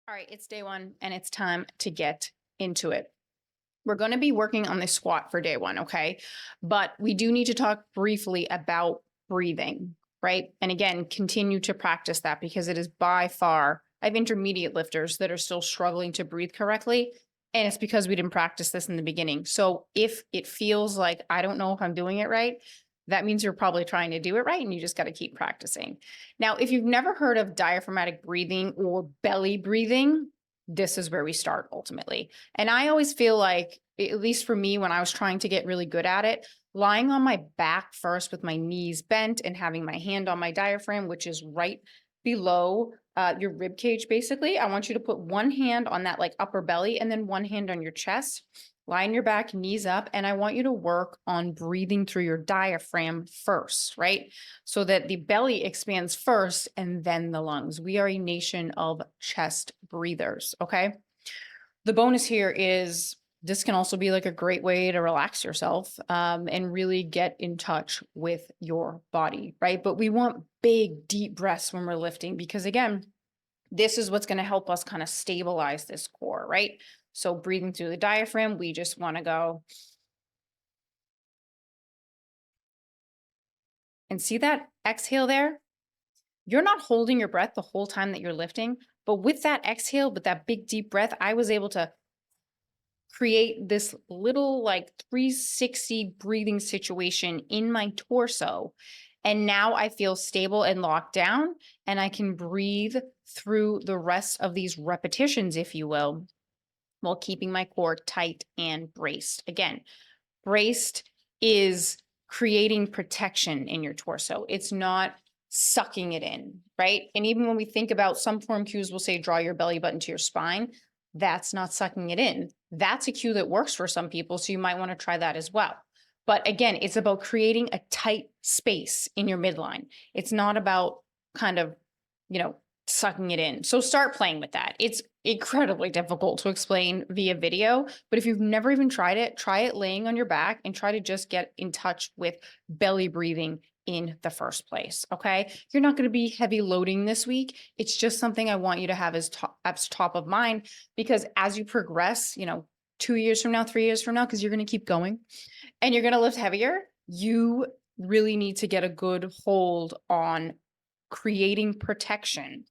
All right, it's day one and it's time to get into it. We're going to be working on the squat for day one, okay? But we do need to talk briefly about breathing, right? And again, continue to practice that because it is by far, I have intermediate lifters that are still struggling to breathe correctly. And it's because we didn't practice this in the beginning. So if it feels like I don't know if I'm doing it right, that means you're probably trying to do it right and you just got to keep practicing. Now, if you've never heard of diaphragmatic breathing or belly breathing, this is where we start ultimately. And I always feel like, at least for me, when I was trying to get really good at it, lying on my back first with my knees bent and having my hand on my diaphragm, which is right below your rib cage, basically. I want you to put one hand on that like upper belly and then one hand on your chest. Lie on your back, knees up, and I want you to work on breathing through your diaphragm first, right? So that the belly expands first and then the lungs. We are a nation of chest breathers, okay? The bonus here is this can also be like a great way to relax yourself and really get in touch with your body, right? But we want big, deep breaths when we're lifting because, again, this is what's going to help us kind of stabilize this core, right? So, breathing through the diaphragm, we just want to go and see that exhale there. You're not holding your breath the whole time that you're lifting, but with that exhale, with that big deep breath, I was able to create this little like 360 breathing situation in my torso. And now I feel stable and locked down, and I can breathe through the rest of these repetitions, if you will, while keeping my core tight and braced. Again, braced is creating protection in your torso. It's not sucking it in, right? And even when we think about some form cues will say draw your belly button to your spine, that's not sucking it in. That's a cue that works for some people, so you might want to try that as well. But again, it's about creating a tight space in your midline. It's not about kind of, sucking it in. So start playing with that. It's incredibly difficult to explain via video, but if you've never even tried it, try it laying on your back and try to just get in touch with belly breathing in the first place. Okay. You're not going to be heavy loading this week. It's just something I want you to have as top of mind because as you progress, 2 years from now, 3 years from now, because you're going to keep going and you're going to lift heavier, you really need to get a good hold on creating protection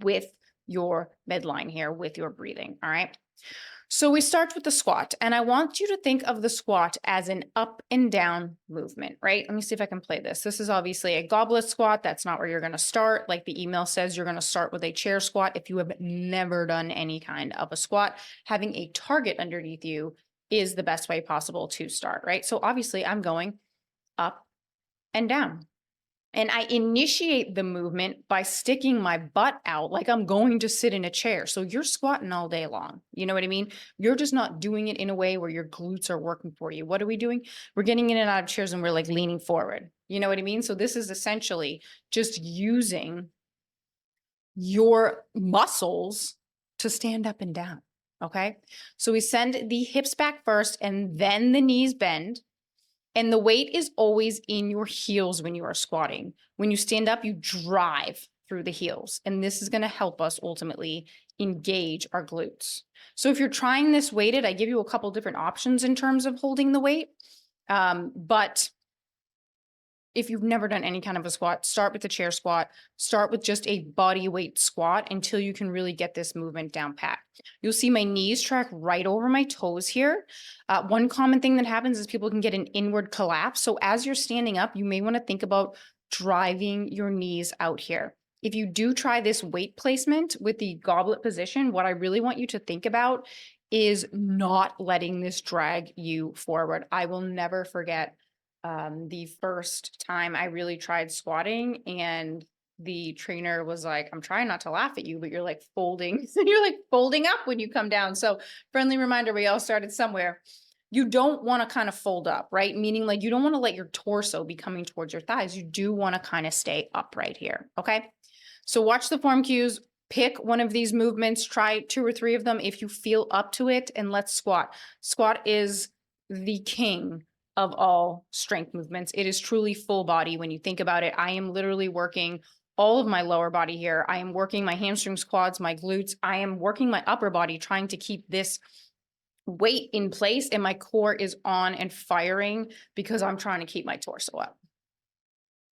with your midline here, with your breathing. All right. So we start with the squat, and I want you to think of the squat as an up and down movement, right? Let me see if I can play this. This is obviously a goblet squat. That's not where you're going to start. Like the email says, you're going to start with a chair squat. If you have never done any kind of a squat, having a target underneath you is the best way possible to start, right? So obviously I'm going up and down. And I initiate the movement by sticking my butt out like I'm going to sit in a chair. So you're squatting all day long. You know what I mean? You're just not doing it in a way where your glutes are working for you. What are we doing? We're getting in and out of chairs and we're like leaning forward. You know what I mean? So this is essentially just using your muscles to stand up and down. Okay. So we send the hips back first and then the knees bend. And the weight is always in your heels when you are squatting. When you stand up, you drive through the heels. And this is going to help us ultimately engage our glutes. So if you're trying this weighted, I give you a couple different options in terms of holding the weight. But if you've never done any kind of a squat, start with the chair squat, start with just a body weight squat until you can really get this movement down pat. You'll see my knees track right over my toes here. One common thing that happens is people can get an inward collapse. So as you're standing up, you may want to think about driving your knees out here. If you do try this weight placement with the goblet position, what I really want you to think about is not letting this drag you forward. I will never forget the first time I really tried squatting and the trainer was like, I'm trying not to laugh at you, but you're like folding, you're like folding up when you come down. So friendly reminder, we all started somewhere. You don't want to kind of fold up, right? Meaning like you don't want to let your torso be coming towards your thighs. You do want to kind of stay upright here. Okay. So watch the form cues, pick one of these movements, try 2 or 3 of them if you feel up to it, and let's squat. Squat is the king of all strength movements. It is truly full body when you think about it. I am literally working all of my lower body here. I am working my hamstrings, quads, my glutes. I am working my upper body, trying to keep this weight in place, and my core is on and firing because I'm trying to keep my torso up.